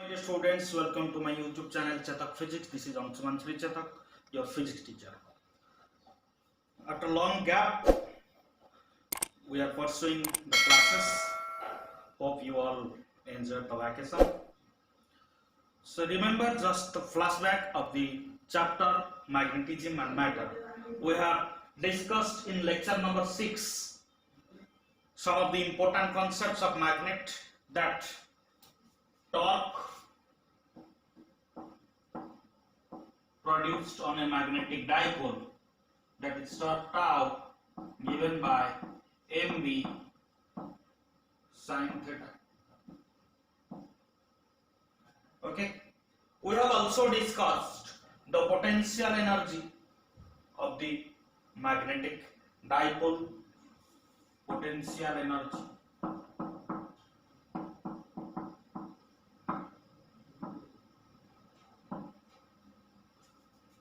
Dear students, welcome to my YouTube channel Chatak Physics. This is Anshuman Sri Chatak, your physics teacher. After a long gap, we are pursuing the classes. Hope you all enjoyed the vacation. So remember just the flashback of the chapter Magnetism and Matter. We have discussed in lecture number 6 some of the important concepts of magnet, that torque produced on a magnetic dipole, that is tau given by mv sin theta. Okay, we have also discussed the potential energy of the magnetic dipole, potential energy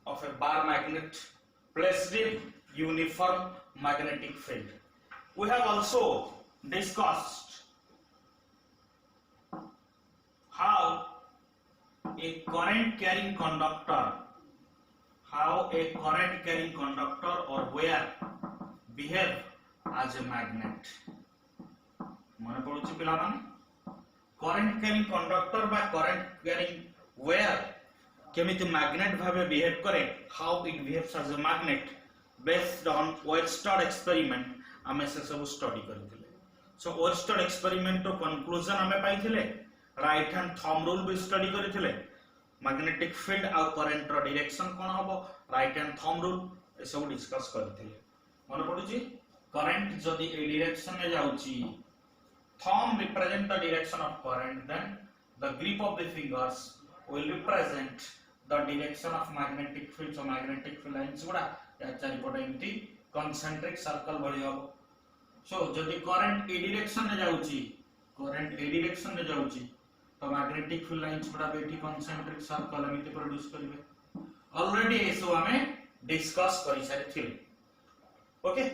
of a bar magnet placed in uniform magnetic field. We have also discussed how a current carrying conductor or wire behave as a magnet. मन पड़ुछि पिला माने current carrying conductor by current carrying wire केमिति magnet भावे behave करे, how it behaves as a magnet based on Oersted experiment आमे से सब study करथिले. सो Oersted experiment रो conclusion आमे पाइथिले, right hand thumb rule भी स्टडी करथिले, magnetic field आ current रो direction कोन हबो, right hand thumb rule ए सब डिस्कस करथिले. मन पडुची current जदि ए direction में जाउची, thumb represent the direction of current, then the grip of the fingers will represent the direction of magnetic field. So magnetic field lines गुडा या चारिपटे एमती concentric circle भली हबो. So जदि current ए direction में जाउची, तो magnetic field lines गुडा बेटी concentric circle एमती प्रोड्यूस करिवे. ऑलरेडी एसो हमें डिस्कस करि सारिथिले. ओके,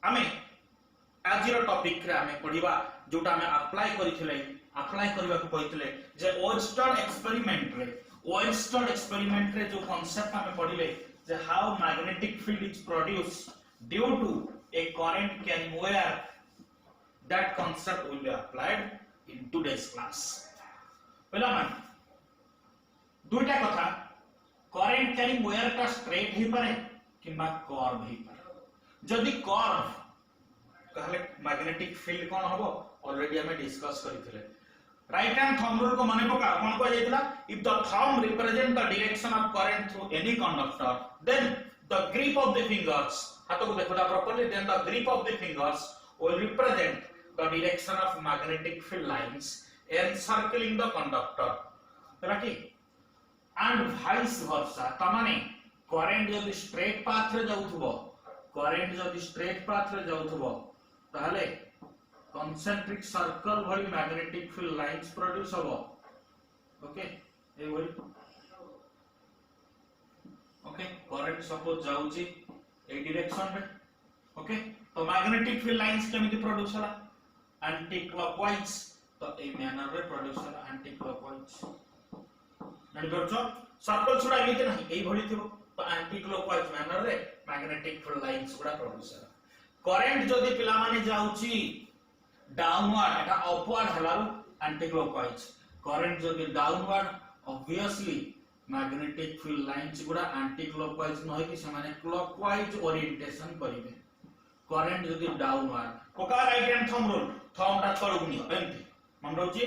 आमे आजिर टॉपिक रे आमे पढिबा जोटा आमे अप्लाई करबा को कहिथिले जे Oersted experiment रे जो कांसेप्ट आमे पढिले जे how magnetic field is produced due to a current carrying wire, that concept will be applied in today's class. पहला मान दुईटा कथा, करंट कैरिंग वायर का स्ट्रेट ही पारे किबा कर्व ही पारे. जदि कर्व कहले मैग्नेटिक फील्ड कोन हबो, ऑलरेडी हमें डिस्कस करिथिले. राइट हैंड थंब रूल को माने पका कोन को जायतिला, if the thumb represent the direction of current through any conductor, then the grip of the fingers, हाथ को देखोला properly, then the grip of the fingers will represent the direction of magnetic field lines encircling the conductor. तला की and vice versa, तमाने current जदि straight path रे जाउथबो, ताहले concentric circle भली magnetic field lines produce हबो. ओके, ए भली ओके करंट सपोज जाउची ए डायरेक्शन रे. ओके, तो magnetic field lines केमिति प्रोड्यूस होला, एंटी क्लॉकवाइज. तो ए मैनर रे प्रोड्यूस होला एंटी क्लॉकवाइज. जानि परछो सर्कल छुडा एमिति नाही, ए भली थिबो, तो एंटी क्लॉकवाइज मैनर रे magnetic field lines गुडा प्रोड्यूस होला. करंट जदि पिला माने जाउची डाउनवर्ड, एटा अपवर्ड हलाउ एंटी क्लॉकवाइज. करंट जदि downward, obviously magnetic field lines गुडा एंटी क्लॉकवाइज न होई से माने क्लॉकवाइज ओरिएंटेशन करिवे. करंट जदि डाउनवर्ड, कोका right hand thumb rule, thumb ता तळु गुनी एमती मन रहउची.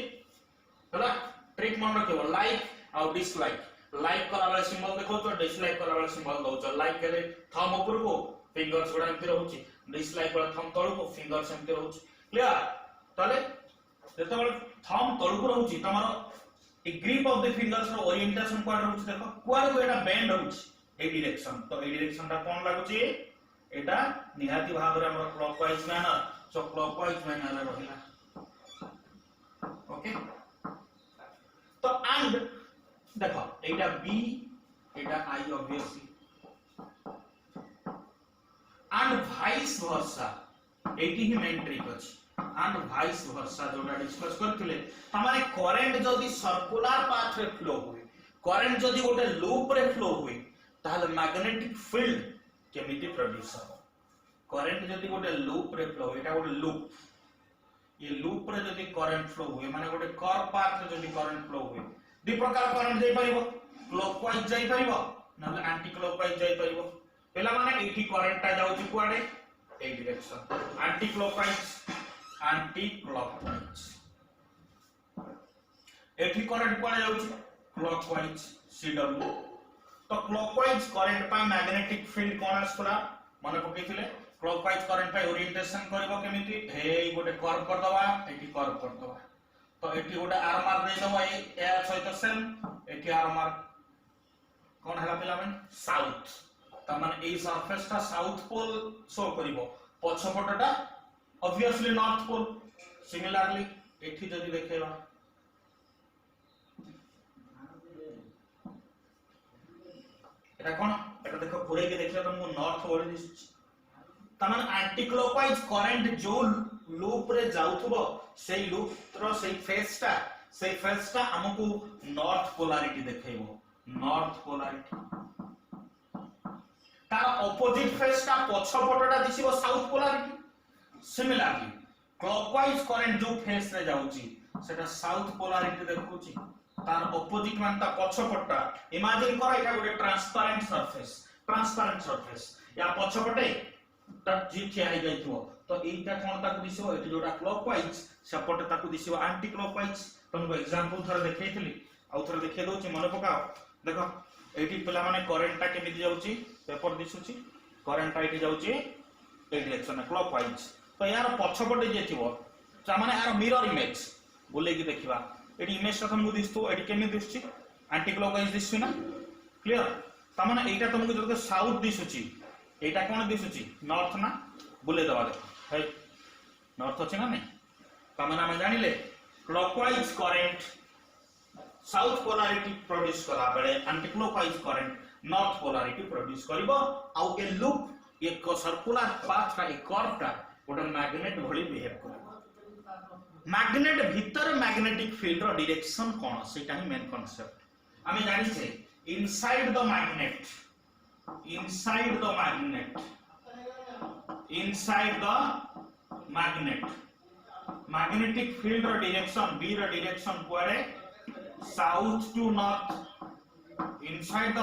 हला ट्रिक मन रखिबो, लाइक और डिसलाइक. लाइक करा वाला सिंबल देखो तो डिसलाइक करा वाला सिंबल दउछ. लाइक केले थंब ऊपर को फिंगर्स गुडा एमती रहउची, डिसलाइक वाला थंब तळु को फिंगर्स एमती रहउची. क्लियर? ताले जेतेबेले थंब तळु रहउची, तमारो ए ग्रिप ऑफ द फिंगर्स रो ओरिएंटेशन कोड रहउची. देखो कुआर को एटा बेंड होउची ए डायरेक्शन, तो ए डायरेक्शन ता कोन लागुची, एटा निहाती भाग रे हमर क्लॉकवाइज मैनर. सो क्लॉकवाइज मैनर रे रहिला. ओके, तो एंड देखो एटा B, Etah I obviously, and vice versa. Eighty he main trick अछि. एंड वाइस वर्सा जोटा डिस्कस करथिले तमाने करंट जदी सर्कुलर पाथ रे फ्लो हुए करंट जदी गोटे लूप रे फ्लो हुए ताहले मैग्नेटिक फील्ड केमिति प्रोड्यूस हो करंट जदी गोटे लूप रे फ्लो एटा गोटे लूप ये लूप रे जदी करंट फ्लो हुए माने गोटे कर्व पाथ रे जदी करंट फ्लो हुए दि प्रकार करंट जाई परिबो क्लॉकवाइज जाई परिबो नले एंटी क्लॉकवाइज जाई परिबो पहला माने एठी करंट ता जाउची कुआडे ए डायरेक्शन एंटी क्लॉकवाइज एठी करंट कुआडे जाउची क्लॉकवाइज सीडब्ल्यू तो क्लॉकवाइज करंट पा मैग्नेटिक फील्ड कोन आसला माने पकेथिले क्लॉकवाइज करंट पा ओरिएंटेशन करबो केमिति हे गोटे कर्व कर दवा एठी कर्व कर दवा तो एठी गोटे आर मार्क दे दवा ए सहित सेम एठी आर मार्क कोन हला पिला मन साउथ त माने ए सरफेस ता साउथ पोल शो करिवो पछपटटा ऑब्वियसली नॉर्थ पोल सिमिलरली एठी जदी देखेबा एटा कोन एटा देखो घुरे के देखले तुमको नॉर्थ पोल दिस त माने एंटी क्लॉकवाइज करंट जो लूप रे जाउथबो सेई लूप रो सेई फेस ता हमकु नॉर्थ पोलैरिटी देखेबो नॉर्थ पोलैरिटी तार ऑपोजिट फेस का पछपटटा दिसिबो south polarity similarly clockwise current जो फेस रे जाउची सेटा साउथ पोलैरिटी देखउची तार ऑपोजिट मान ता पछपटटा इमेजिन करो एटा गोटे ट्रांसपेरेंट सरफेस या पछपटे ता जी ठिया हे जाइथो तो एटा कोन ताकू दिसिबो एटी जोटा क्लॉकवाइज सपोर्ट ताकू दिसिबो एंटी क्लॉकवाइज तुमको एग्जांपल थोड़ा देखैथिली आउ थोड़ा देखै दोची मन पकाओ देखो एटी पिला माने करंट ता केमिति जाउची पेपर दिसुची करंट ता एटी जाउची ए डायरेक्शन क्लॉकवाइज तो यार पछपटे जे थिबो ता माने यार मिरर इमेज बोले कि देखिबा एटी इमेज ता तुमको दिसतो एटी केमिति दिसची एंटी क्लॉकवाइज दिसची ना क्लियर ता माने एटा तुमको जब साउथ दिसुची एटा कोन दिसुची नॉर्थ ना बोले दबा देखो हे नॉर्थ अछि ना नहीं ता माने हम जानिले clockwise current south polarity produce करा बेले anti clockwise current north polarity produce करिवो आउ ए लूप एक सर्कुलर पाथ का एक कर्व का गोटे मैग्नेट भली बिहेव करबो मैग्नेट भीतर मैग्नेटिक फील्ड रो डायरेक्शन कोन सेटा ही मेन कांसेप्ट आमे जानि छे inside the magnet magnetic field रो डायरेक्शन बी रो डायरेक्शन कोरे south to north inside the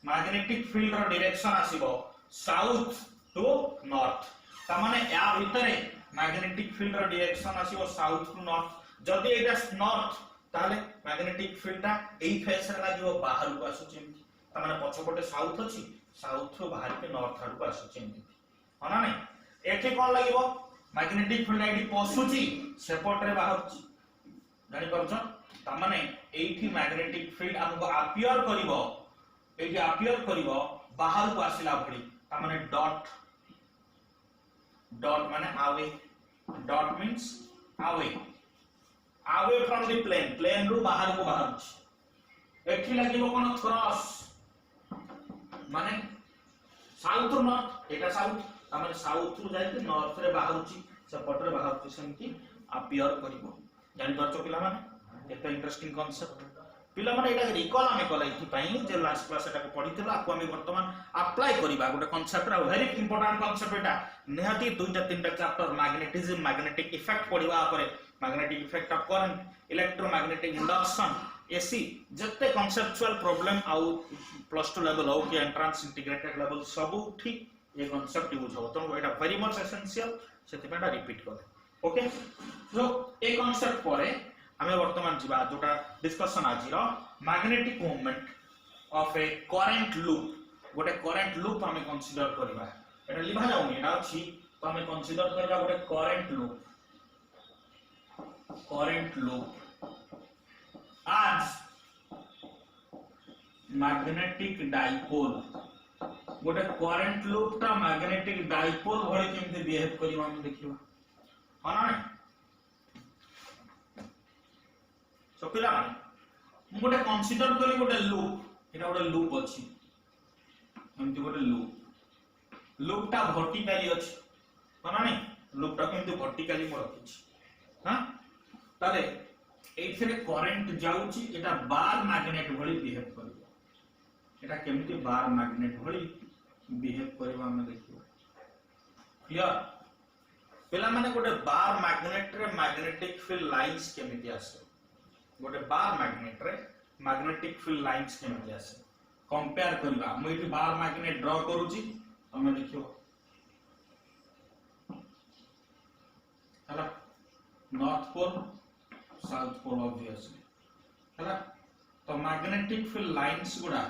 magnetic field रो डायरेक्शन आसीबो साउथ टू नॉर्थ त माने या भितरे मैग्नेटिक फील्ड रो डायरेक्शन आसीबो साउथ टू नॉर्थ जदी एटा नॉर्थ ताले मैग्नेटिक फील्ड ता एई फेस रे लागिवो बाहर को आसुची त माने पछपटे साउथ अछि साउथ रो बाहर के नॉर्थ आड़ को आसुची होना नै एठी कोन लागिवो मैग्नेटिक फील्ड एठी पसुची सेपट रे बाहर जानि परछ त माने एठी मैग्नेटिक फील्ड हमको अपियर करिवो एठी अपियर करिवो बाहर को आसिला भडी त माने डॉट माने away dot means away from the plane रू बाहर को बाहर एठी लागिवो कोन क्रॉस माने साउथ रू नॉर्थ एटा साउथ त माने साउथ रू जाई के नॉर्थ रे बाहरची सेपट रे बाहरची सेमती अपियर करिवो जानि परछ पिला माने एटा इंटरेस्टिंग कांसेप्ट पिला माने एटा रिकॉल हमें कला इथि पई जे लास्ट क्लास एटा को पढितला आपको हमें वर्तमान अप्लाई करिबा गोटे कांसेप्ट रा वेरी इंपोर्टेंट कांसेप्ट एटा नेहाती दुईटा तीनटा चैप्टर मैग्नेटिज्म मैग्नेटिक इफेक्ट पढिबा परे magnetic effect of current electromagnetic induction AC जत्ते कांसेप्चुअल प्रॉब्लम आउ प्लस 2 लेवल हो कि एंट्रेंस इंटीग्रेटेड लेवल सब ठीक ये कांसेप्ट यूज हो तो एटा वेरी मच एसेंशियल सेति पेटा रिपीट कर ओके सो ए कांसेप्ट परे हमें वर्तमान जीवा जोटा डिस्कशन आजिरो magnetic movement of a current loop गोटे करंट लूप हमें कंसीडर करबा एटा लिभा जाउनी एटा अछि तो हमें कंसीडर करबा गोटे करंट लूप आज मैग्नेटिक डाइपोल गोटे करंट लूप ता मैग्नेटिक डाइपोल भଳି केमते बिहेव करिवा हम देखिबा हाना नै तो पिला माने गोटे कंसीडर करी गोटे लूप एटा गोटे लूप अछि हमति गोटे लूप टा वर्टिकली अछि माने नै लूप टा केमती वर्टिकली मो रखिछि हां ताले एथिरे करंट जाउछि एटा बार मैग्नेट भली बिहेव करबो एटा केमती बार मैग्नेट भली बिहेव करबो हम देखियो क्लियर पेला माने गोटे बार मैग्नेट रे मैग्नेटिक फील्ड लाइंस केमती आसे गोटे बार मैग्नेट रे मैग्नेटिक फील्ड लाइंस केमती आसे कंपेयर करबा म एठी बार मैग्नेट ड्रा करूची हमें देखियो हला north pole south pole obviously हला तो मैग्नेटिक फील्ड लाइंस गुडा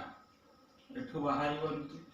एठु बाहर बनती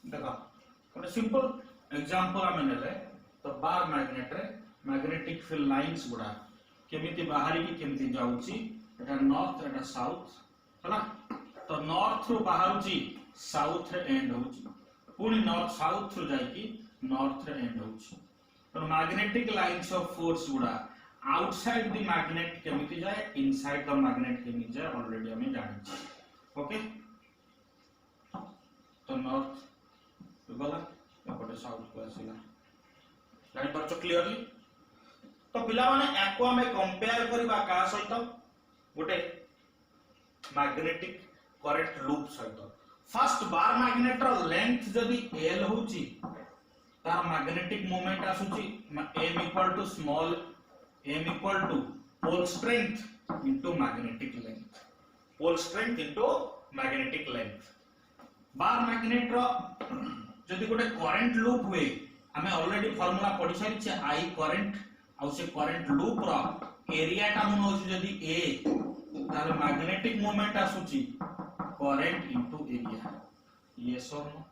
देखो गोटे सिंपल एग्जांपल आमे नेले तो बार मैग्नेट रे मैग्नेटिक फील्ड लाइंस गुडा केमिति बाहरी की केमिति जाउची एटा नॉर्थ एटा साउथ हला तो नॉर्थ रो बाहरुची साउथ रे एंड होची पुनी नॉर्थ साउथ रो जाई की नॉर्थ रे एंड होची तो मैग्नेटिक लाइंस ऑफ फोर्स गुडा आउटसाइड द मैग्नेट केमिति जाए इनसाइड द मैग्नेट केमिति जाए ऑलरेडी हमें जानि छी ओके तो नॉर्थ तो गला एपटे साउथ को आसीला जानि परचो क्लियरली तो पिला माने एको हमें कंपेयर करबा का सहित गोटे मैग्नेटिक करंट लूप सहित फर्स्ट बार मैग्नेट रो लेंथ जदी l होची तार मैग्नेटिक मोमेंट आसुची m equal to small m equal to pole strength into magnetic length pole strength into magnetic length bar magnet रो जदि गोटे करंट लूप हुए हमें ऑलरेडी फार्मूला पढ़ी सारी छे आई करंट आ से करंट लूप रो एरिया टा मन होची जदि a तार मैग्नेटिक मोमेंट आसुची करंट इनटू एरिया यस और नो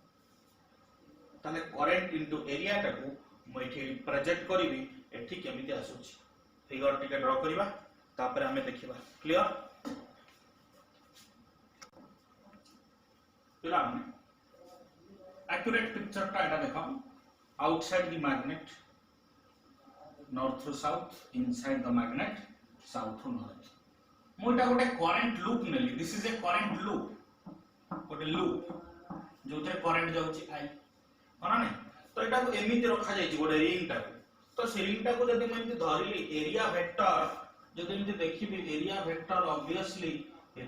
ताले करंट इनटू एरिया टा को म एठी रिप्रेजेंट करबी एठी केमिति आसुची फिगर टिके ड्रा करबा तापर हमें देखिबा क्लियर पिला माने accurate picture टा एटा देखो outside the magnet north to south inside the magnet south to north मोटा गोटे करंट लूप नेली this is a current loop गोटे लूप जोथे करंट जाउची आई कोना नै तो एटा को एमिति रखा जाई गोटे रिंग टा तो से रिंग टा को जदी मैं एमिति धरिली एरिया वेक्टर जदी एमिति देखिबी एरिया वेक्टर ऑब्वियसली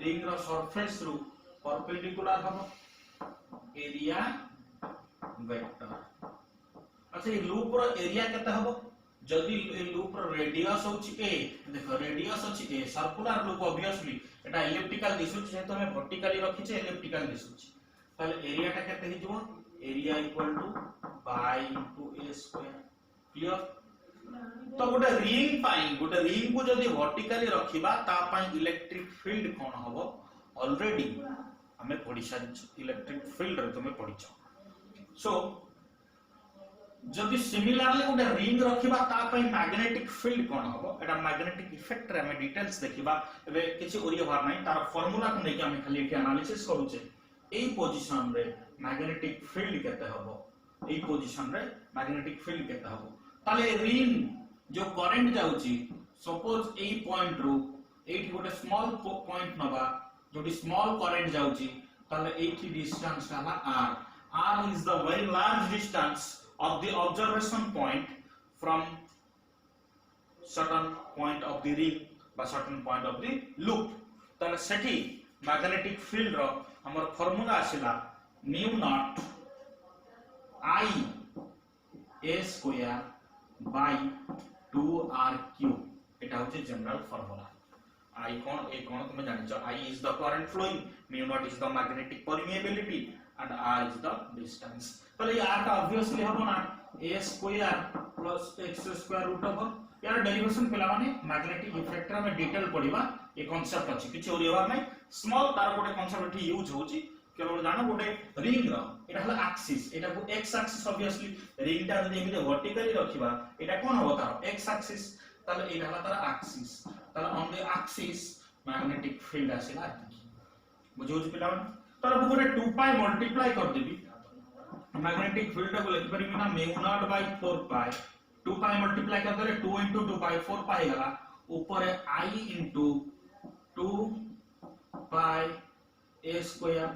रिंग रो सरफेस रु परपेंडिकुलर हबो एरिया वेक्टर अच्छा ये लूप रो एरिया केते हबो जदी ए लूप रो रेडियस होची a देखो रेडियस होची a circular loop obviously Etah elliptical दिसुची से तो हमें वर्टिकली रखी छे इलिप्टिकल दिसुची ताले एरिया टा केते हि जबो area equal to pi into a square clear तो गोटे रिंग को जदी वर्टिकली रखिबा ता पई इलेक्ट्रिक फील्ड कोन हबो ऑलरेडी हमें पढ़ी सारी इलेक्ट्रिक फील्ड रे तुमे पढ़िछ सो जदि सिमिलरली गोटे रिंग रखिबा ता पई मैग्नेटिक फील्ड कोन हबो एटा मैग्नेटिक इफेक्ट रे हमें डिटेल्स देखिबा एबे किछि ओरिया बार नै तार फार्मूला को लेके हमें खाली एटी एनालिसिस करूचे एई पोजीशन रे मैग्नेटिक फील्ड केते हबो एई पोजीशन रे मैग्नेटिक फील्ड केते हबो ताले रिंग जो करंट जाउची सपोज एई पॉइंट रो एटी गोटे स्मॉल पॉइंट नबा जोटी स्मॉल करंट जाउची ताले एटी डिस्टेंस काला r is the very large distance of the observation point from certain point of the ring by certain point of the loop ताले सेठी magnetic field रो हमर formula आसिला mu naught I a square by 2r cube एटा होचे general formula I कौन तुम जानिछ I is the current flowing, mu naught is the magnetic permeability and R is the distance. ताले R का obviously हबो ना a square plus x square root over यार derivation पेला माने मैग्नेटिक इफेक्ट रा में डिटेल पढिबा ए कांसेप्ट अछि किछ ओरि होबा नै स्मॉल तार गोटे कांसेप्ट ठी यूज होची केवल जानो गोटे रिंग रा एटा हला एक्सिस एटा को x एक्सिस ऑब्वियसली रिंग टा जदि एमिते वर्टिकली रखिबा एटा कोन हो तार x एक्सिस ताले एटा हला तार एक्सिस ताले on the axis magnetic field आसीला बुझौछ पिला ताले को गोटे 2 पाई मल्टीप्लाई कर देबी मैग्नेटिक फील्ड को लिख परिबी ना mu naught by 4 pi 2 pi multiply कर देले 2 into 2 पाई 4 पाई गला ऊपर I into 2 pi a square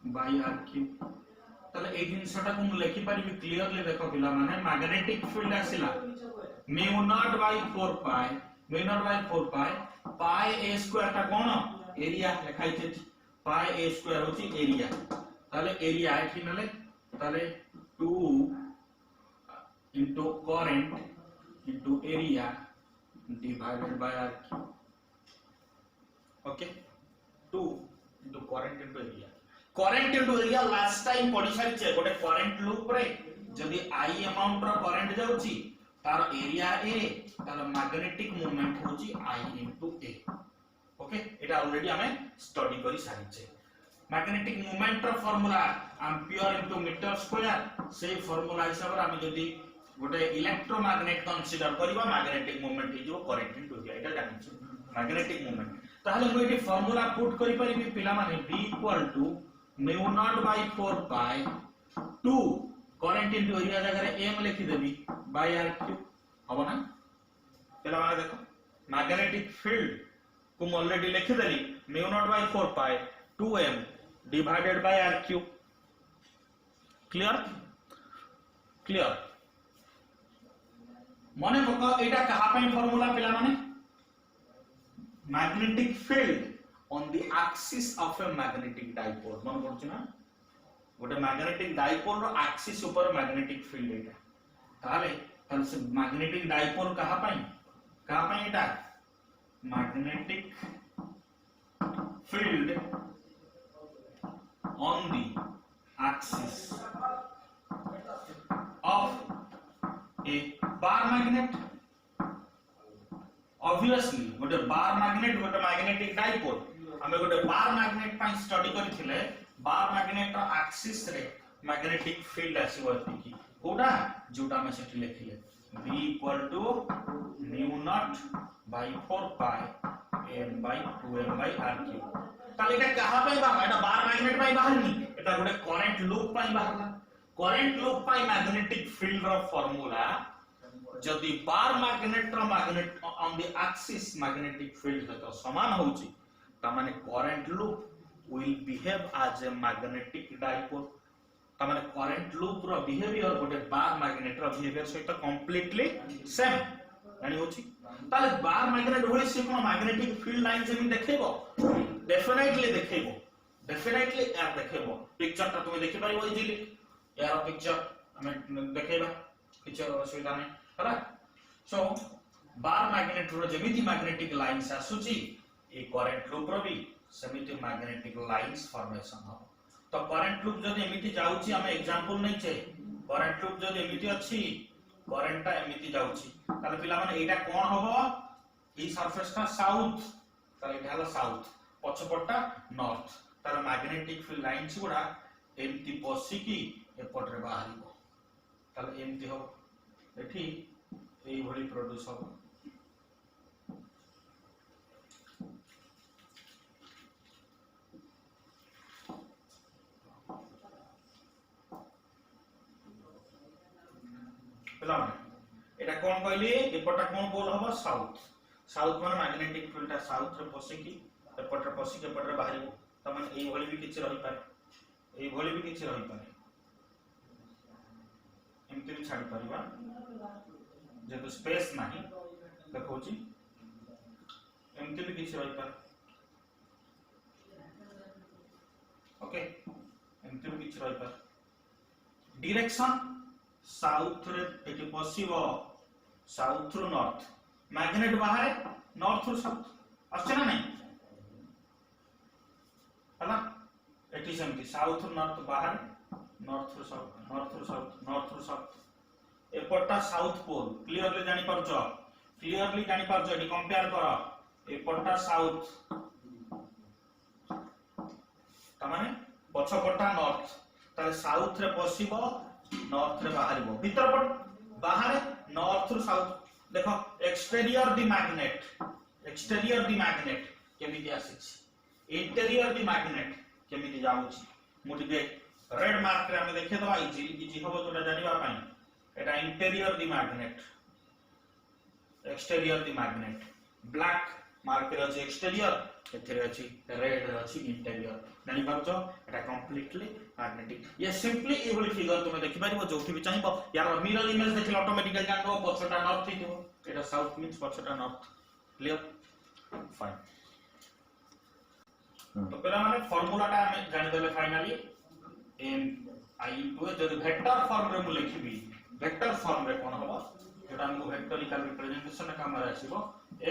by r cube तले ए जिनसटा को लिखि परिबी क्लियरली देखो पिला माने मैग्नेटिक फील्ड आसीला mu naught by 4 pi mu naught by 4 pi pi a square ता कोन एरिया लिखाइ छै pi a square होची एरिया तले एरिया एठी नले तले 2 into current into area divided by r cube. Okay, 2 into current into area. Current into area last time पढी सारी छै गोटे current loop रे जदी I amount रो current जाउची तार area a तार magnetic moment होची I into a. Okay, एटा ऑलरेडी हमें स्टडी करी सारी छै मैग्नेटिक मोमेंट रो formula ampere into metre square से फार्मूला हिसाब रे हम जदी गोटे इलेक्ट्रोमैग्नेट कंसीडर करबा मैग्नेटिक मोमेंट ही जो करंट इनटू एरिया एटा जानि छै मैग्नेटिक मोमेंट ताहले मु एटी फार्मूला पुट करि परिबी पिला माने b equal to mu naught by 4 pi 2 current into area जगह रे m लिखि देबी बाय r क्यूब हबो ना पिला माने देखो मैग्नेटिक फील्ड को म ऑलरेडी लिखि देली mu naught by 4 pi 2m divided by r cube. Clear मने पका एटा कहा पई फार्मूला पिला माने magnetic field on the axis of a magnetic dipole मन पड़छ ना गोटे मैग्नेटिक डाइपोल रो एक्सिस ऊपर मैग्नेटिक फील्ड एटा ताले से मैग्नेटिक डाइपोल कहा पई एटा magnetic field on the axis of a bar magnet obviously गोटे बार मैग्नेट गोटे मैग्नेटिक डाइपोल हमें गोटे बार मैग्नेट पई स्टडी करथिले बार मैग्नेट रो एक्सिस रे मैग्नेटिक फील्ड आसीबो एतिकी कोडा जोटा में सेठी लिखिले v equal to mu naught by 4 pi m by 2m by r cube ताले एटा कहा पई बाहर एटा बार मैग्नेट पई बाहर नी एटा गोटे करंट लूप पई बाहरला करंट लूप पई मैग्नेटिक फील्ड रो फार्मूला जदी बार मैग्नेट रो magnet on the axis magnetic field सहित समान होउची ता माने current loop will behave as a magnetic dipole ता माने करंट लूप रो बिहेवियर गोटे बार मैग्नेट रो बिहेवियर सहित कंप्लीटली सेम यानी होची ताले बार मैग्नेट होली से कोन मैग्नेटिक फील्ड लाइन से भी देखेबो डेफिनेटली यार देखेबो पिक्चर ता तुमे देखि पाइबो इजीली यार पिक्चर हमें देखेबा पिक्चर असुविधा नै हला सो बार मैग्नेट रो जेमिति मैग्नेटिक लाइंस आसुची ए करंट लूप रो भी समिति मैग्नेटिक लाइंस फॉर्मेशन हो तो करंट लूप जदी एमिति जाउची हमें एग्जांपल नै छै करंट लूप जदी एमिति अछि करंट ता एमिति जाउची ताले पिला माने एटा कोन होबो ई सरफेस ता साउथ ताले एटा हला साउथ पछपट्टा नॉर्थ तार मैग्नेटिक फील्ड लाइंस गुडा एमती पसिकी एपट रे बाहरिबो ताले एमती हो एठी एई भली प्रोड्यूस हो पिला माने एटा कोन कहली एपटा कोन बोल होबो साउथ माने मैग्नेटिक फील्ड ता साउथ रे पसिकी एपटर पसिक एपटर बाहरिबो त माने एई भली भी किछ रहि पारे एमति भी छाडी परिबा जेतो स्पेस नाही देखौची एमति भी किछ रहि पारे ओके एमति भी किछ रहि पारे डायरेक्शन साउथ रे एटी पसिबो साउथ रु नॉर्थ मैग्नेट बाहर नॉर्थ रु साउथ आछे ना नहीं हला एटी सेमती साउथ नॉर्थ बाहर north to south north to south north to south एपटा साउथ पोल क्लियरली जानि परछो एटी कंपेयर कर एपटा साउथ तमाने पछपटा नॉर्थ ताले साउथ रे पसिबो नॉर्थ रे बाहरिबो भीतर पट बाहर नॉर्थ टू साउथ देखो एक्सटीरियर दी मैग्नेट केमिति आसीछि इंटीरियर दी मैग्नेट केमिति जाउछि मुटिके रेड मार्क रे हम देखे दवा इजी हबो जोटा जानिबा पई एटा interior the magnet exterior the magnet black mark रे अछि एक्सटीरियर एथिरे अछि रेड रे अछि इंटीरियर जानि पाछो एटा कंप्लीटली मैग्नेटिक ये सिंपली एबोली फिगर तुमे देखि पारिबो जोठी भी चाहिबो यार मिरर इमेज देखिल ऑटोमेटिकली जानबो पछटा नॉर्थ थिबो एटा साउथ मींस पछटा नॉर्थ क्लियर फाइन तो पहला माने फार्मूलाटा हम जानि देले फाइनली m i into जदि वेक्टर फॉर्म रे मु लिखिबी वेक्टर फॉर्म रे कोन हबो जेटा हमको वेक्टोरिकल रिप्रेजेंटेशन काम रे आसीबो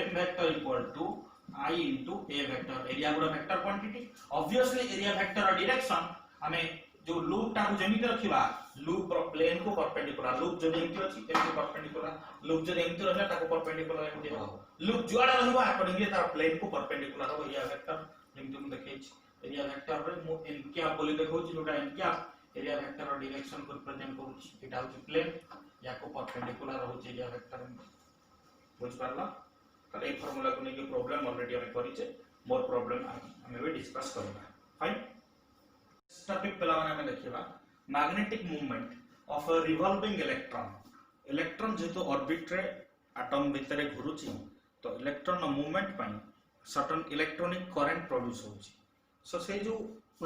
m vector equal to I into a vector area गुडा vector quantity obviously area vector और डायरेक्शन हमें जो लूप टा को जेमिति रखिबा लूप रो प्लेन को परपेंडिकुलर लूप जो जेमिति अछि एके परपेंडिकुलर लूप जो जेमिति रहला ताको परपेंडिकुलर एमिति हो लूप जुआडा रहबा अकॉर्डिंगली तार प्लेन को परपेंडिकुलर हो एरिया वेक्टर जेमिति हम देखै छी एरिया वेक्टर रे मु n क्या बोली देखौ छी जोटा n क्या एरिया वेक्टर और डायरेक्शन को रिप्रेजेंट करू छी एटा होची प्लेन या को परपेंडिकुलर हो छी एरिया वेक्टर बुझ पारला तो ए फार्मूला को लेके प्रॉब्लम ऑलरेडी हमें करिचे मोर प्रॉब्लम हमें भी डिस्कस करबा फाइन टॉपिक पहला माने हमें देखिबा magnetic movement of a revolving electron जेतो ऑर्बिट रे एटम भीतर घुरुची तो इलेक्ट्रॉन मूवमेंट पई सर्टेन इलेक्ट्रॉनिक करंट प्रोड्यूस होची सो से जो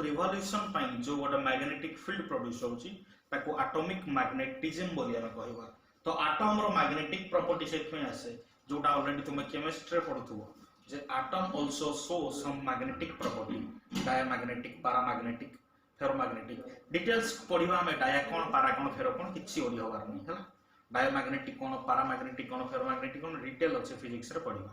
रिवॉल्यूशन पई जो गोटा मैग्नेटिक फील्ड प्रोड्यूस होची ताको एटॉमिक मैग्नेटिज्म बोली हम कहबा तो एटम रो मैग्नेटिक प्रॉपर्टी से पे आसे जोटा ऑलरेडी तुम केमिस्ट्री पढुथुबो जे atom also show some magnetic property diamagnetic paramagnetic ferromagnetic details पढिबा हमें डाया कोन पारा कोन फेरो कोन किछि ओडी होबार नै हला डायमैग्नेटिक कोन पैरामैग्नेटिक कोन फेरोमैग्नेटिक कोन डिटेल अछि फिजिक्स रे पढिबा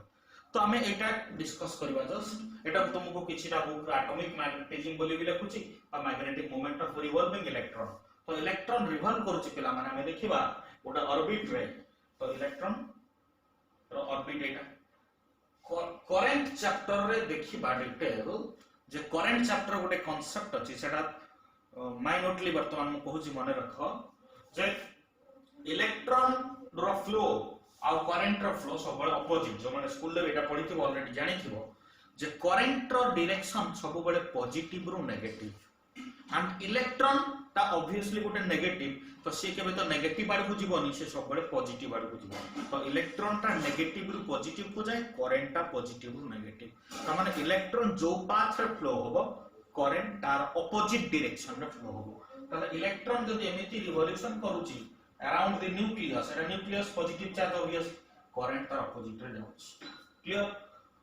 तो हमें एटा डिस्कस करबा जस्ट एटा तुमको किछिटा बुक एटॉमिक मैग्नेटिज्म बोली भी लिखुची और magnetic moment of revolving electron तो इलेक्ट्रॉन रिवॉल्व करूची पिला माने हमें देखिबा ओटा ऑर्बिट रे तो इलेक्ट्रॉन ऑर्बिट एटा करंट चैप्टर रे देखिबा डिटेल जे करंट चैप्टर गोटे कांसेप्ट अछि सेटा माइनोटली वर्तमान मु कहूची मने रखो जे इलेक्ट्रॉन रो फ्लो आ करंट रो फ्लो सब बळे अपोजिट जो माने स्कूल रे एटा पढिथिबो ऑलरेडी जानिथिबो जे करंट रो डायरेक्शन सब बळे positive row negative and electron ता ऑब्वियसली गोटे नेगेटिव तो से केबे तो नेगेटिव आड़ को जीवनी से सब बळे पॉजिटिव आड़ को जीव तो इलेक्ट्रॉन ता नेगेटिव रु पॉजिटिव को जाए करंट ता पॉजिटिव रु नेगेटिव त माने इलेक्ट्रॉन जो पाथ रे फ्लो होबो करंट तार ऑपोजिट डायरेक्शन रे फ्लो होबो त इलेक्ट्रॉन जदि एमिति रिवॉल्यूशन करूची अराउंड द न्यूक्लियस एटा nucleus positive charge obvious current तार ऑपोजिट रे जाउची क्लियर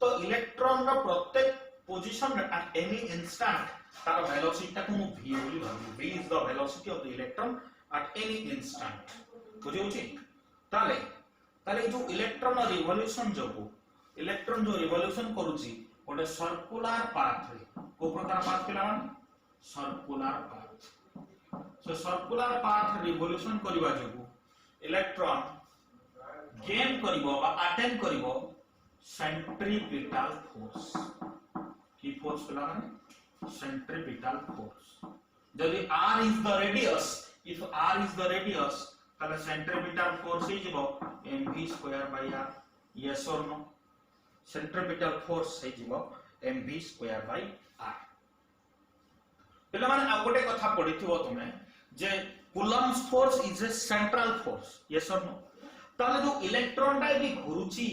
तो इलेक्ट्रॉन रो प्रत्येक पोजीशन एट एनी इंस्टेंट तार वेलोसिटी ता को v बोली भाबू v is the velocity of the electron at any instant बुझियोची ताले जो इलेक्ट्रॉन रिवॉल्यूशन इलेक्ट्रॉन जो रिवॉल्यूशन करूची ओटे सर्कुलर पाथ रे को प्रकार पाथ पिला मान circular path so circular path revolution करबा जोगु इलेक्ट्रॉन गेन करबो बा अटेन करबो सेंट्रीपिटल फोर्स की फोर्स पिला मान सेंट्रीपिटल फोर्स जदि r is the radius if r is the radius ताले centripetal force is mv2/r yes or no centripetal force है जीवो mv2/r पहले माने आ गोटे कथा पढिथिबो तुमे जे Coulomb's force is a central force yes or no ताले जो इलेक्ट्रॉन टा भी घुरुची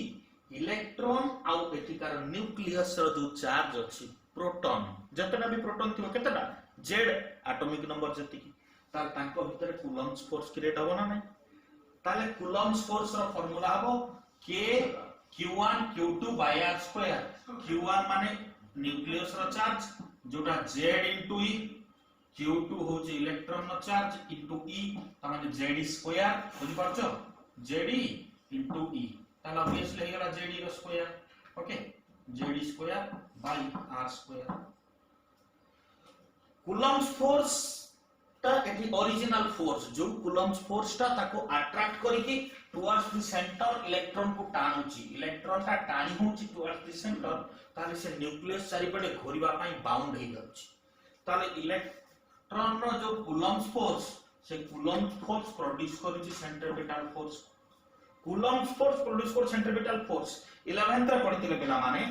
इलेक्ट्रॉन आउ एथिकार न्यूक्लियस रो जो चार्ज अछि प्रोटॉन जतना भी प्रोटॉन थिबो केतटा z एटॉमिक नंबर जति तार तांको भीतर कूलम्ब्स फोर्स क्रिएट होबो ना नै ताले कूलम्ब्स फोर्स रो फार्मूला हबो k q1 q2 r2 q1 माने न्यूक्लियस रो चार्ज जोटा z * e q2 होची इलेक्ट्रॉन रो चार्ज * e ताने z2 बुझि पाछो z * e ताला ऑब्वियसली हेला z रो square okay Z square by R square. Coulomb's force ता एटी ओरिजिनल फोर्स जो कूलम्ब्स फोर्स ता ताको अट्रैक्ट करिकि टुवर्ड्स द सेंटर इलेक्ट्रॉन को टाणुची, इलेक्ट्रॉन ता टाणी होची टुवर्ड्स द सेंटर, ताले से न्यूक्लियस चारिपटे घोरिबा पई बाउंड हे जाउची। ताले इलेक्ट्रॉन रो जो कूलम्ब्स फोर्स से कूलम्ब्स फोर्स प्रोड्यूस करिची centripetal force. Coulomb's force produce कर सेंट्रीपिटल फोर्स 11th रे पढिथिले पिला माने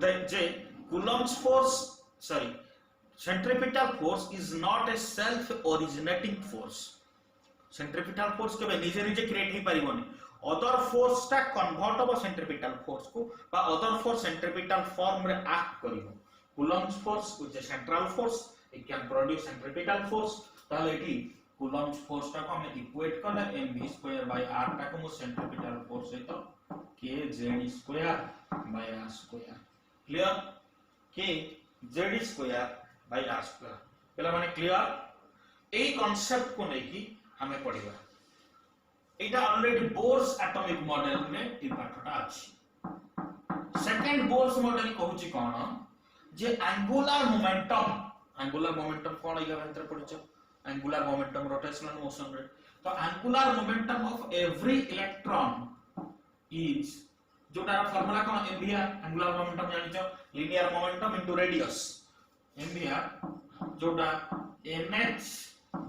जे Coulomb's force sorry centripetal force is not a self originating force। centripetal force के निजे निजे क्रिएट ही परिबोनी, अदर फोर्स ता कन्वर्ट हो सेंट्रीपिटल फोर्स को बा अदर फोर्स सेंट्रीपिटल फॉर्म रे एक्ट करिवो। Coulomb's force which is central force it can produce centripetal force. ताले एठी कूलम्ब्स फोर्स ता को हम इक्वेट करले mv²/r ता को मो सेंट्रीपिटल फोर्स है तो kz²/r²। Clear? kz² by R square. पहला माने क्लियर? ए कांसेप्ट को नहीं कि हमें पढ़िबा एटा ऑलरेडी बोर्स एटॉमिक मॉडल में ई पाठटा अछि। सेकंड बोर्स मॉडल कहूची कोन जे एंगुलर मोमेंटम कोन इला भीतर पड़छ? एंगुलर मोमेंटम रोटेशनल मोशन रे तो angular momentum of every electron is जोटा फार्मूला कोन mvr एंगुलर मोमेंटम जानि छ linear momentum into radius mvr जोटा nh/2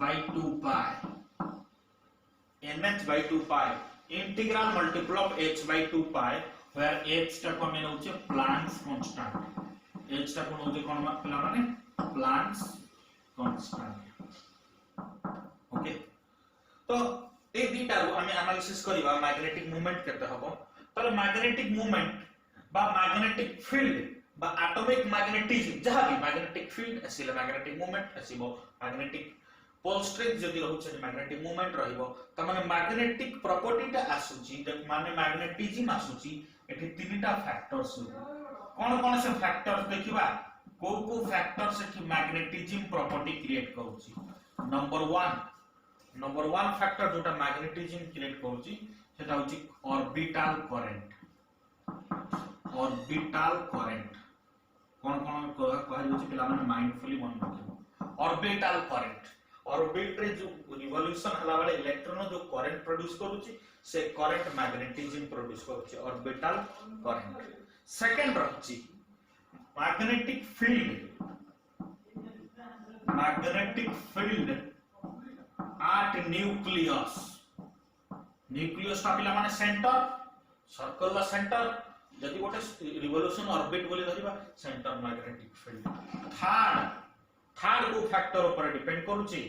pi nh/2 pi integral multiple of h/2 pi where h टा को मेन होचे Planck's constant. h टा को होचे कोन पिला माने प्लैंक्स कांस्टेंट। ओके तो ए दीटा रो हम एनालिसिस करबा मैग्नेटिक मूवमेंट केते हबो। तो मैग्नेटिक मूवमेंट बा मैग्नेटिक फील्ड बा एटॉमिक मैग्नेटिज्म जहां भी मैग्नेटिक फील्ड असिले मैग्नेटिक मूवमेंट असिबो, मैग्नेटिक पोल स्ट्रेंथ जदी रहउ छै मैग्नेटिक मूवमेंट रहइबो। त माने मैग्नेटिक प्रॉपर्टी ता आसुची जे माने मैग्नेटिज्म आसुची एठी तीनटा फैक्टर्स कोन से फैक्टर्स देखिबा को फैक्टर से मैग्नेटिज्म प्रॉपर्टी क्रिएट करूची। नंबर 1 फैक्टर जोटा मैग्नेटिज्म क्रिएट करूची सेटा होची ऑर्बिटल करंट। ऑर्बिटल करंट कोन कहै होची पिला माने माइंडफुली मन रखिबो। ऑर्बिटल करंट ऑर्बिट रे जो रिवॉल्यूशन हला वाले इलेक्ट्रॉन जो करंट प्रोड्यूस करूची से करंट मैग्नेटिज्म प्रोड्यूस करूची ऑर्बिटल करंट। सेकंड रखची magnetic field at nucleus. Nucleus का पिला माने सेंटर सर्कल ला सेंटर जदि गोटे रिवॉल्यूशन ऑर्बिट बोली धरिबा सेंटर मैग्नेटिक फील्ड। थर्ड को फैक्टर ऊपर डिपेंड करूची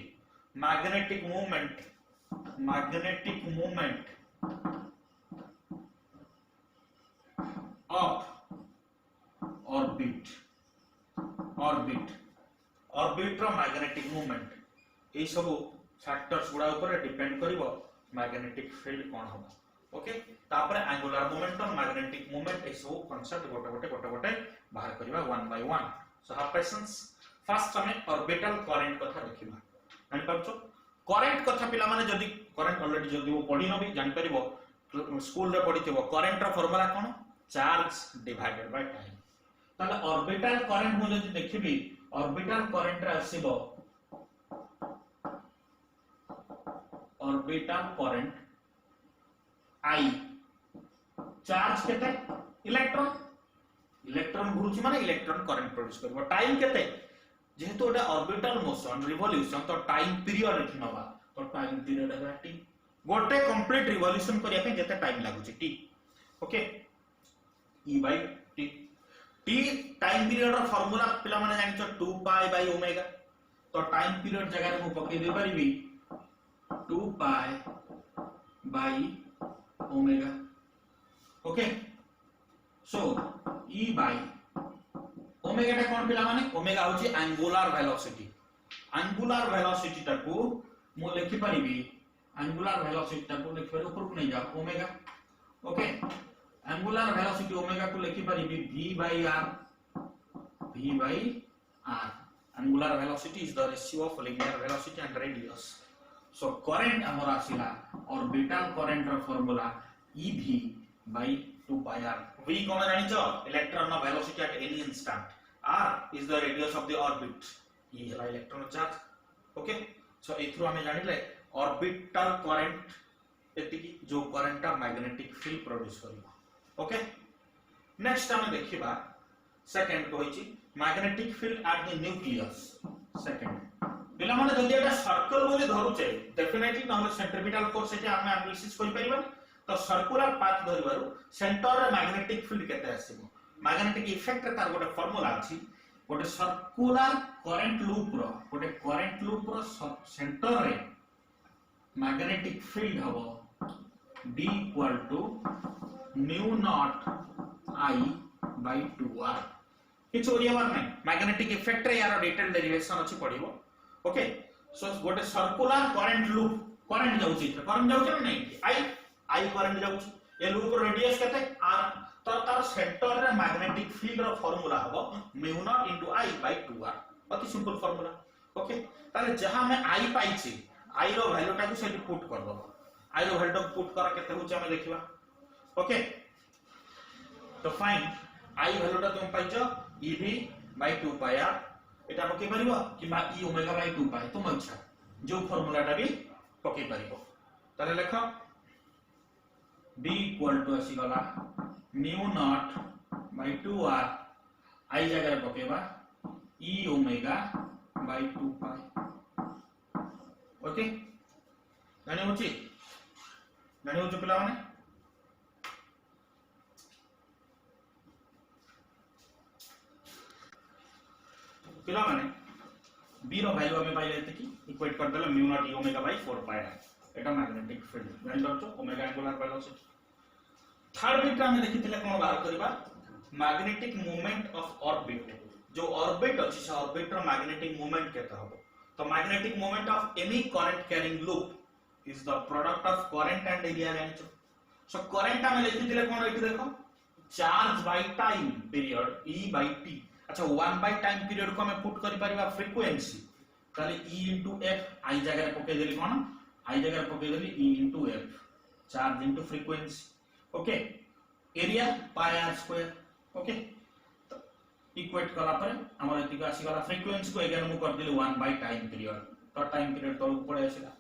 मैग्नेटिक मूवमेंट ऑफ ऑर्बिट रो मैग्नेटिक मूवमेंट ए सब फैक्टर्स गुडा ऊपर डिपेंड करिवो मैग्नेटिक फील्ड कोन हो। ओके तापर एंगुलर मोमेंटम मैग्नेटिक मूवमेंट ए सब कांसेप्ट गोटे बाहर करिबा one by one. So have patience. First हमें ऑर्बिटल करंट कथा देखिबा। जानि परछो करंट कथा पिला माने जदी करंट ऑलरेडी जदी वो पढी नबी जानि परिबो स्कूल रे पढिथिबो करंट रो फार्मूला कोन चार्ज डिवाइडेड बाय टाइम। ताले ऑर्बिटल करंट मु जदी देखिबी ऑर्बिटल करंट रे आसीबो ऑर्बिटल करंट I चार्ज केते इलेक्ट्रॉन घुरुची माने इलेक्ट्रॉन करंट प्रोड्यूस करबो। टाइम केते जेहेतु एटा ऑर्बिटल मोशन रिवॉल्यूशन तो टाइम पीरियड एठी नबा तो टाइम पीरियड है टी गोटे कंप्लीट रिवॉल्यूशन करिया पे जते टाइम लागुची T. Okay E by t time period रो फार्मूला पिला माने जानि छ 2 पाई बाय ओमेगा। तो टाइम पीरियड जगह रे मु पके दे परिबी 2 pi by omega. Okay so E by omega टा कोन पिला माने ओमेगा होची एंगुलर वेलोसिटी। एंगुलर वेलोसिटी टा को मु लिखि परिबी एंगुलर वेलोसिटी टा को लिखि ऊपर को नहीं जा omega. Okay angular velocity omega को लिखि परिबी v by r। Angular velocity is the ratio of linear velocity and radius. So current हमरा आसिला ऑर्बिटल करंट रो formula ev by 2 pi r. V कोन जानिचो इलेक्ट्रॉन नो velocity at any instant. r is the radius of the orbit. ये हला electron charge. Okay so एथरो हमें जानिले ऑर्बिटल करंट एतिकी जो करंट मैग्नेटिक फील्ड प्रोड्यूस करबो. ओके नेक्स्ट हम देखिबा सेकंड कहिची magnetic field at the nucleus. Second पिला माने जल्दी एटा सर्कल बोली धरुचे डेफिनेटली नॉलेज सेंट्रीपिटल फोर्स एटा हम एनालिसिस करि परिबा. तो सर्कुलर पाथ धरिबारु सेंटर रे मैग्नेटिक फील्ड केते आसीबो. मैग्नेटिक इफेक्ट तार गोटे फार्मूला अछि. गोटे सर्कुलर करंट लूप रो सेंटर रे मैग्नेटिक फील्ड हबो D equal to mu naught I by 2r. किछ ओरियावर नै मैग्नेटिक इफेक्ट रे यार डिटेल डेरिवेशन अछि पडिबो. ओके सो गोटे सर्कुलर करंट जाउची नै I करंट जाउची. ए लूप रो रेडियस केते r. तो तार सेंटर रे मैग्नेटिक फील्ड रो फार्मूला हबो mu naught into I by 2r. अति सिंपल फार्मूला. ओके ताले जहां मैं I पाइछि I रो वैल्यू टाकू सेठी पुट कर दबो. I रो वैल्यू पुट कर केते होचे हम देखिबा. ओके तो फाइन I वैल्यू टा तुम पाइछो EV by 2 pi r. एटा पके परिबो कि मा E ओमेगा by 2 pi तुम इच्छा जो फार्मूला टा भी पके परिबो. ताले लेखो D इक्वल टू आसी गला mu naught by 2r I जगह पकेबा E omega by 2 pi. Okay जानि होची पिला माने B रो वैल्यू हमें पाइले एते की इक्वेट कर देला mu naught E omega by 4 pi r. एटा मैग्नेटिक फील्ड जानि दरतो omega angular velocity. Third bit में देखिथिले कोन बाहर करबा मैग्नेटिक मोमेंट ऑफ ऑर्बिट. जो ऑर्बिट अछि से ऑर्बिट रो मैग्नेटिक मोमेंट केते हबो. तो magnetic moment of any current carrying loop is the product of current and area जानिचो. सो करंट में लिखिथिले कोन एठी देखो charge by time period E by t. अच्छा 1 बाय टाइम पीरियड को हमें पुट करि परिबा फ्रीक्वेंसी ताले E into f I जगह पके देली कोन I जगह पके देली E into f charge into frequency. Okay area pi r square. Okay तो इक्वेट कला पर हमर एतिक आसी गला फ्रीक्वेंसी को अगेन मु कर दिली 1 बाय टाइम पीरियड. तो टाइम पीरियड तो पड़े आसीला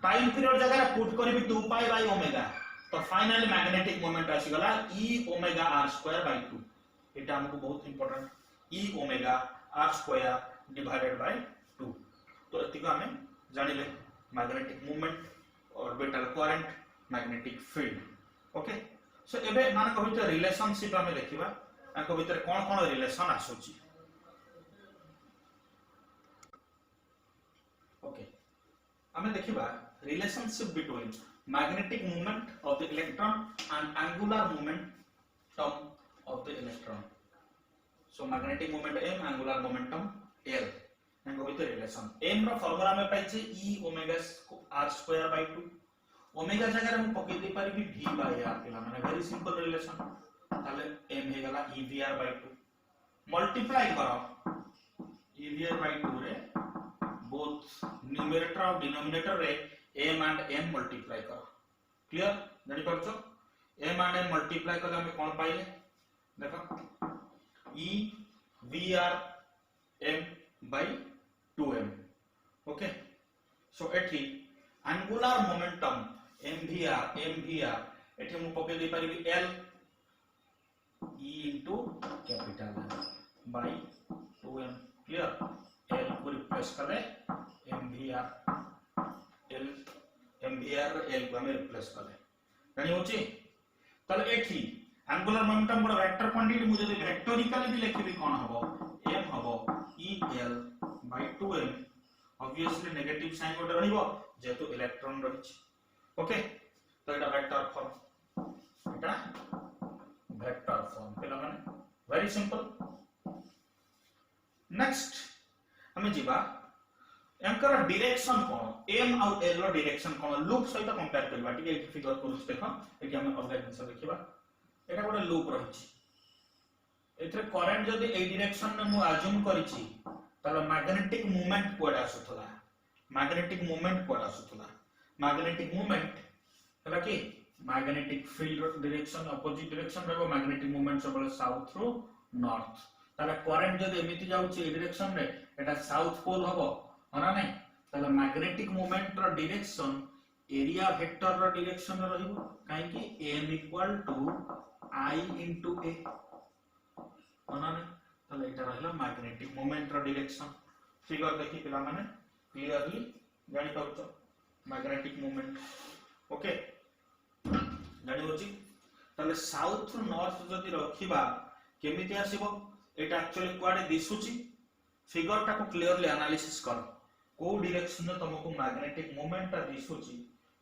टाइम पीरियड जगह पुट करबी 2 पाई बाय ओमेगा. तो फाइनली मैग्नेटिक मोमेंट आसी गला E omega r square by 2. एटा हमको बहुत important E omega r square divided by 2. तो एतिक हमें जानिले magnetic moment orbital current magnetic field. Okay so एबे मान को भीतर रिलेशनशिप हमें देखिबा को भीतर कोन रिलेशन आसुची. ओके हमें देखिबा relationship between magnetic moment of the electron and angular momentum of the electron. So magnetic moment m angular momentum l and को भीतर रिलेशन m रो फार्मूला में पाइछे E omega r square by 2. Omega जगह हम पके दे पारिबी v by r केला माने very simple relation. ताले m हे गला evr by 2 मल्टीप्लाई करो evr by 2 रे बोथ न्यूमरेटर और डिनोमिनेटर रे m and m मल्टीप्लाई करो. क्लियर जानि परछो m and m मल्टीप्लाई करले हम कोन पाइले देखो E vr m by 2m. Okay so एठी एंगुलर मोमेंटम mvr एठी मु पके दे परिबी l E into capital by 2m. Clear l को रिप्लेस करे mvr l को हमें रिप्लेस करे जानि होची. तले एठी एंगुलर मोमेंटम बड़ वेक्टर क्वांटिटी मुझे जदि वेक्टोरिकली भी लिखबी कोन हबो m हबो el by 2m. Obviously negative sign गोटे रहइबो जेतु इलेक्ट्रॉन रहिछि. ओके तो एटा वेक्टर फॉर्म पेला माने वेरी सिंपल. नेक्स्ट हमें जीवा एंकर डायरेक्शन कोन m और l रो डायरेक्शन कोन लूप सहित कंपेयर करबा. ठीक है फिगर को देखो एटी हम ऑब्जर्वेशन देखिबा. एटा गोटे लूप रहिछि एथरे करंट जदि ए डायरेक्शन में मु अज्यूम करिछि ताले मैग्नेटिक मूवमेंट कोड आसुथला. मैग्नेटिक मूवमेंट हला कि magnetic field direction opposite direction रहबो मैग्नेटिक मोमेंट सब साउथ रो नॉर्थ ताले करंट जदि एमिति जाउची ए डायरेक्शन रे एटा साउथ पोल हबो हना नै ताले मैग्नेटिक मोमेंट रो डायरेक्शन एरिया वेक्टर रो डायरेक्शन रे रहबो काहे कि m equal to I into a हना नै ताले एटा रहला मैग्नेटिक मोमेंट रो डायरेक्शन फिगर देखि पिला माने क्लियरली जानि पाउछ मैग्नेटिक मोमेंट ओके जानि होची ताले साउथ रो नॉर्थ जदि रखिबा केमिति आसीबो एटा एक्चुअली क्वाडे दिसुची फिगर टा को क्लियरली एनालिसिस कर को डायरेक्शन रे तुमको मैग्नेटिक मोमेंट ता दिसुची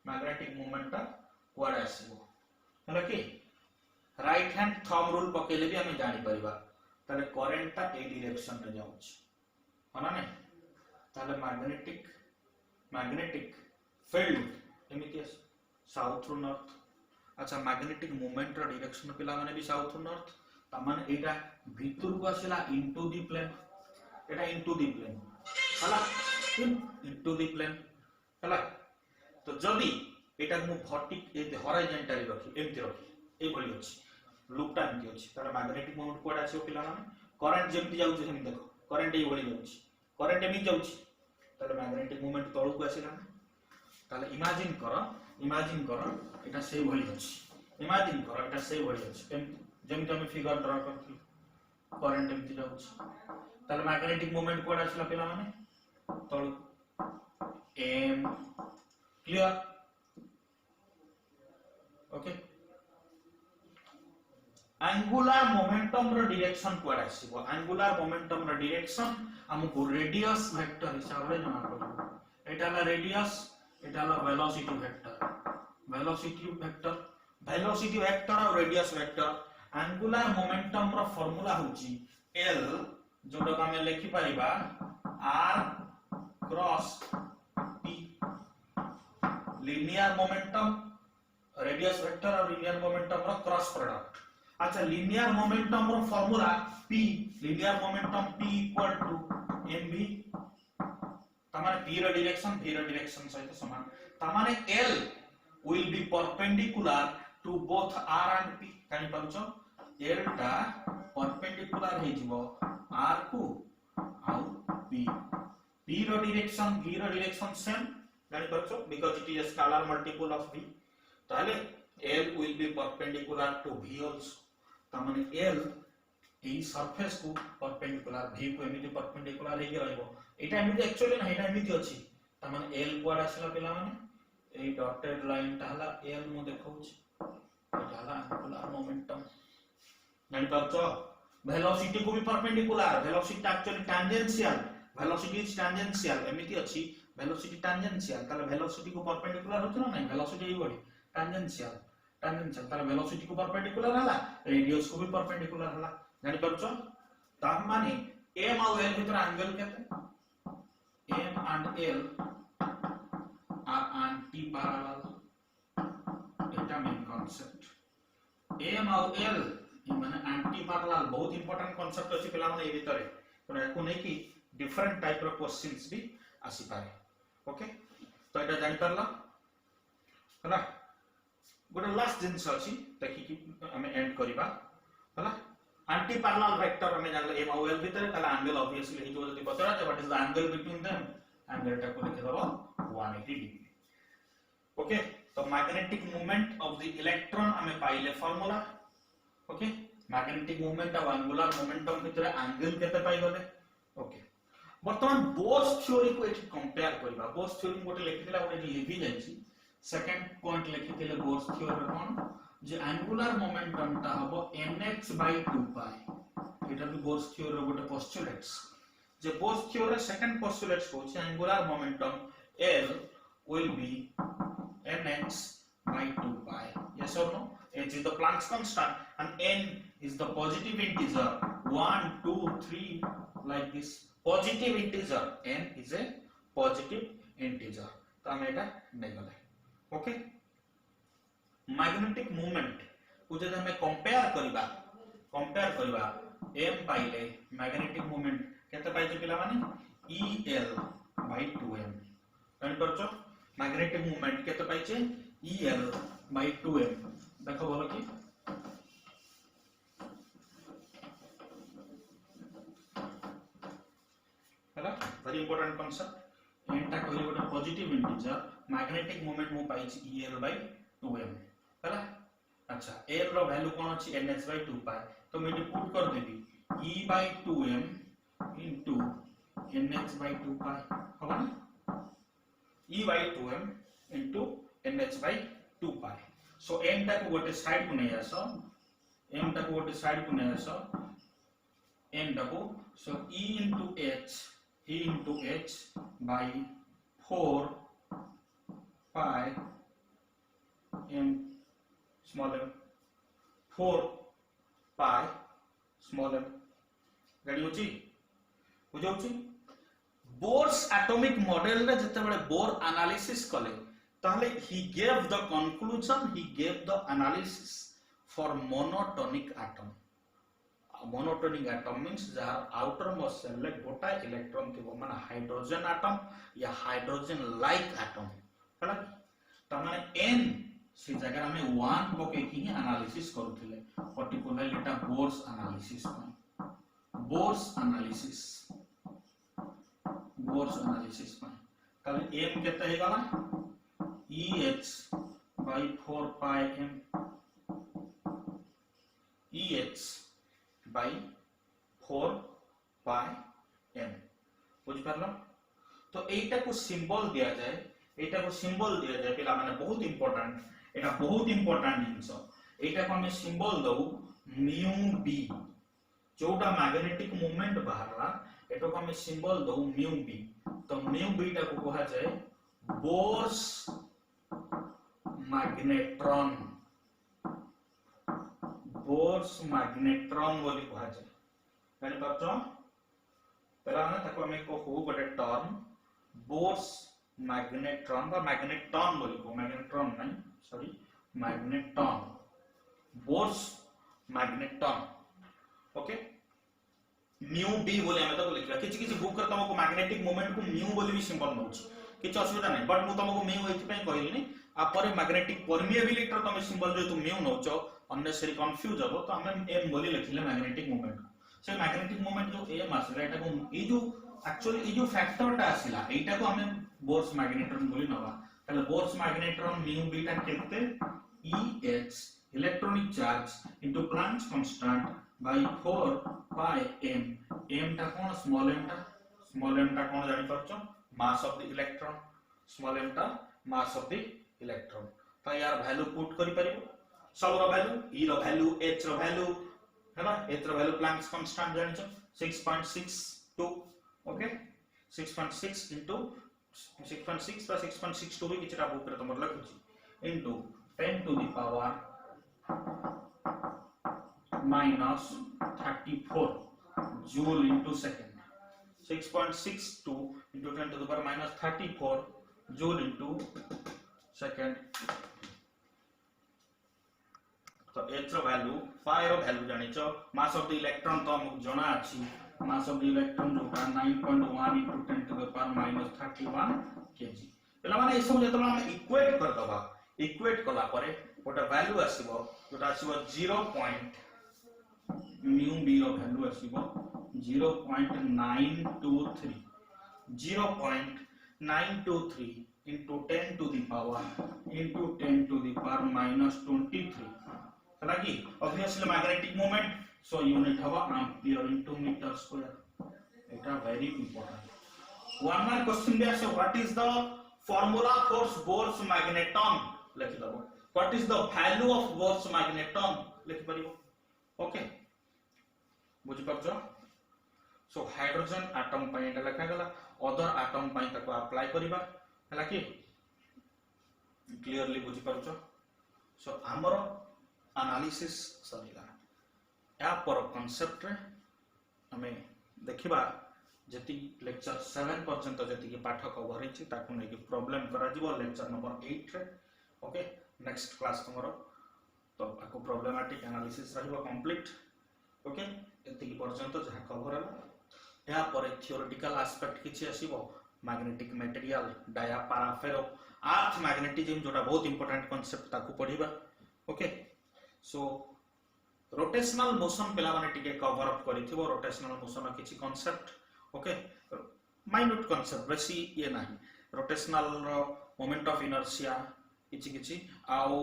मैग्नेटिक मोमेंट ता क्वाडे आसीबो हला कि राइट हैंड थंब रूल पकेले भी हमें जानि परिबा ताले करंट ता ए डायरेक्शन रे जाउची हना नै ताले मैग्नेटिक फील्ड एमिति साउथ रो नॉर्थ अच्छा मैग्नेटिक मोमेंट रो डायरेक्शन पिला माने भी साउथ रो नॉर्थ ता माने एटा भीतर को आसीला into the plane Etah into the plane हला इनटू द प्लेन हला तो जदी एटा मु वर्टिक ए हॉरिजॉन्टली रखी एमति रखी ए भली अछि लूपटा एमति अछि तार मैग्नेटिक मोमेंट कोड आसीओ पिला माने करंट जेमति जाउछि हम देखो करंट ए भली जाउछि करंट एमि जाउछि तार मैग्नेटिक मोमेंट तळु को आसीला ताले इमेजिन करो एटा सेही भली अछि इमेजिन करो एटा सेही भली अछि जेमति हम फिगर ड्रा करथि करंट एमति जाउछि ताले मैग्नेटिक मोमेंट कोड आसीला पिला माने तळु m clear okay angular momentum रो डायरेक्शन कोड आसीबो एंगुलर मोमेंटम रो डायरेक्शन हमको रेडियस वेक्टर हिसाब रे जमा करबो एटा ला रेडियस एटा ला वेलोसिटी वेक्टर और रेडियस वेक्टर एंगुलर मोमेंटम रो फार्मूला होची l जोडो का मैं लिखि परिबा r cross p linear momentum radius vector और लीनियर मोमेंटम रो क्रॉस प्रोडक्ट अच्छा लीनियर मोमेंटम रो formula p linear momentum p equal to mv तमारे p रो डायरेक्शन सहित समान तमारे l will be perpendicular to both r and p कानी पाउछो l टा परपेंडिकुलर हे जिवो r को आउ p रो डायरेक्शन v रो डायरेक्शन सेम कानी पाउछो because it is a scalar multiple of v ताले l will be perpendicular to v also तमाने l a surface को perpendicular v को एमिति परपेंडिकुलर हे रहइबो एटा एमिति एक्चुअली ना एटा एमिति अछि तमाने l कोड आसीला पिला माने ए डॉटेड लाइन ताला l मु देखौछि ताला एंगुलर मोमेंटम जानि पाछो वेलोसिटी को भी perpendicular velocity actually tangential velocity is tangential एमिति अछि वेलोसिटी टैंजेंशियल ताला वेलोसिटी को परपेंडिकुलर होछ ना नहीं वेलोसिटी ई बडी टैंजेंशियल ताला वेलोसिटी को परपेंडिकुलर हला रेडियस को भी परपेंडिकुलर हला जानि पाछो ता माने m और l भीतर एंगल केते m and l are anti-parallel eta main concept m और l माने anti-parallel बहुत इंपोर्टेंट कांसेप्ट अछि पिला माने ए भीतर कोन एको नै कि डिफरेंट टाइप रो क्वेश्चंस भी आसी पारे ओके तो एटा जानि परला हला गोटे लास्ट जिंस अछि देखि कि हमें एंड करिबा हला anti-parallel वेक्टर हमें जानले m और l भीतर ताला एंगल ऑब्वियसली हे जो जदी पतरा जे what is the angle between them angle टा को लिख दबो 180 डिग्री ओके तो magnetic moment of the electron हमें पाइले फार्मूला ओके मैग्नेटिक मोमेंट और एंगुलर मोमेंटम भीतर एंगल केते पाइ गले ओके वर्तमान बोस थ्योरी को एठी कंपेयर करबा बोस थ्योरी गोटे लिखितला गोटे लिखि जायछि सेकंड पॉइंट लिखितले बोस थ्योरी कोन जे एंगुलर मोमेंटम ता हबो mx/2 पाई एटा भी बोस थ्योरी गोटे पोस्टुलेट्स जे बोस थ्योरी सेकंड पोस्टुलेट्स को angular momentum l will be mx/2 pi yes or no h is the Planck's constant and n is the positive integer 1 2 3 like this positive integer n is a positive integer तो हम एटा नै गले okay magnetic moment को जब हमें compare करबा m पाइले magnetic moment केते पाइजे पिला माने el/2m जानि परछो मैग्नेटिक मोमेंट केते पाइजे el by 2m देखो बोलो कि हैला वेरी इंपोर्टेंट कांसेप्ट n टा कहले गोटे पॉजिटिव इंटीजर मैग्नेटिक मोमेंट मु पाइछि el by 2m हैला अच्छा l रो वैल्यू कोन अछि ns by 2 पाई तो मैं पुट कर देबी e by 2m into nh by 2 पाई होगा ना e by 2m into nh by 2 pi so m टा को गोटे साइड को नै आसो m टा को गोटे साइड को नै आसो n टा को सो e into h by 4 pi m small m 4 pi small m गाड़ी होची बुझौची बोर्स एटॉमिक मॉडल रे जते बळे बोर एनालिसिस कले ताहले he gave the conclusion he gave the analysis for monotonic atom monotonic atom means जहार outer most shell ले गोटा electron थिबो माने हाइड्रोजन एटम या हाइड्रोजन लाइक एटम हला त माने n से जगह हमें 1 पके की एनालिसिस करूथिले पर्टिकुलरली एटा बोर्स एनालिसिस ताले m केते हे गला eh by 4 pi m eh by 4 pi m बुझ परलो तो एटा को सिंबल दिया जाए पिला माने बहुत इंपोर्टेंट एटा बहुत इंपोर्टेंट जिंसो एटा को हमें सिंबल दउ म्यू b जोटा मैग्नेटिक मोमेंट बाहरला एटा को हमें सिंबल दउ म्यू b तो म्यू b टा को कहा जाए बोर्स मैग्नेट्रॉन बोली कहा जाए जानि पाछो पहला ना ताको हमें को हो गोटे टर्म बोर्स मैग्नेट्रॉन बा मैग्नेट्रॉन बोली को मैग्नेट्रॉन नहीं sorry magnetron Bohr's magnetron okay mu B बोले हमें तो लिखला किछि किछि बुक कर तुमको मैग्नेटिक मोमेंट को म्यू बोली भी सिंबल नउछ किछि असुविधा नहीं बट मु तुमको म्यू एथि पय कहलिनी आ पर मैग्नेटिक परमिएबिलिटी तुम सिंबल जो तुम म्यू नउछ अननेसेसरी कंफ्यूज हो तो हमें m बोली लिखले मैग्नेटिक मोमेंट से मैग्नेटिक मोमेंट जो m आसला एटा को ए जो एक्चुअली ए जो फैक्टरटा आसिला एटा को हमें बोर्स मैग्नेट्रॉन बोली नवा तले बोर्स मैग्नेट्रॉन म्यू बीटा केते eh electronic charge into Planck's constant by 4 pi m टा कोन स्मॉल m टा कोन जानि परछो mass of the electron small m टा मास ऑफ द इलेक्ट्रॉन तो यार वैल्यू पुट करि परिबो सब रो वैल्यू e रो वैल्यू h रो वैल्यू हैबा h रो वैल्यू प्लैंक्स कांस्टेंट जानि छ 6.62 ओके 6.6 into 6.6 plus 6.62 भी किछटा बुक रे तमर लखुची into 10 to the power minus 34 joule into second 6.62 into 10 to the power minus 34 joule into second तो h रो value phi रो value जानि छ मास of the electron तो हमक जणा अछि मास ऑफ द इलेक्ट्रॉन जोटा 9.1 into 10 to the power minus 31 kg पहला माने ए सब जेतला हम इक्वेट कर दबा इक्वेट कला परे गोटा वैल्यू आसीबो जोटा आसीबो 0. Mu B row value आसीबो 0.923 into 10 to the power minus 23 हला कि obviously magnetic moment so unit हवा एंपियर into मीटर स्क्वायर एटा very important one mark question भी आसे what is the formula for Bohr's magneton लिखि दबो what is the value of Bohr's magneton लिखि परिबो ओके बुझि परछो सो हाइड्रोजन एटम पय एटा लिखा गला अदर एटम पय ताको अप्लाई करिबा हला कि क्लियरली बुझि परछो सो हमर एनालिसिस सरीला या पर कांसेप्ट रे हमें देखिबा जति लेक्चर 7 पर्यंत जति के पाठ कवर हिची ताकू नै कि प्रॉब्लम करा जीवो लेक्चर नंबर 8 रे ओके नेक्स्ट क्लास tomorrow तो आको प्रॉब्लमेटिक एनालिसिस रहबो कंप्लीट ओके एति पर्यंत जहा कवर हला या पर थ्योरेटिकल एस्पेक्ट किछि आसीबो मैग्नेटिक मटेरियल डाया पाराफेरो अर्थ मैग्नेटिज्म जोटा बहुत इंपोर्टेंट कांसेप्ट ताकू पढ़िबा ओके सो रोटेशनल मोशन पिला माने टिके कवर अप करिथिबो रोटेशनल मोशन किछि कांसेप्ट ओके माइन्यूट कांसेप्ट बेसी ये नाही रोटेशनल मोमेंट ऑफ इनर्शिया किछि किछि आउ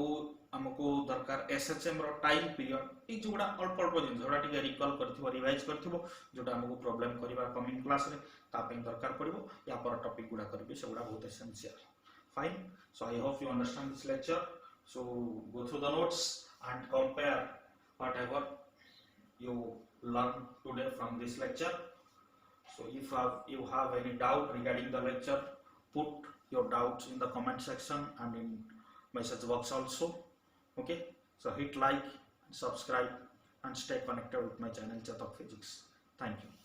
हमको दरकार एसएचएम रो टाइम पीरियड ई जोडा अल्प अल्प दिन जोडा टिके रिकॉल करथिबो रिवाइज करथिबो जोडा हमको प्रॉब्लम करिबा कमिंग क्लास रे ता पे दरकार पड़िबो या पर टॉपिक गुडा करबी से गुडा बहुत essential fine so I hope you understand this lecture so go through the notes and compare whatever you learn today from this lecture so if you have any doubt regarding the lecture put your doubts in the comment section and in message box also okay so hit like subscribe and stay connected with my channel Chatak Physics thank you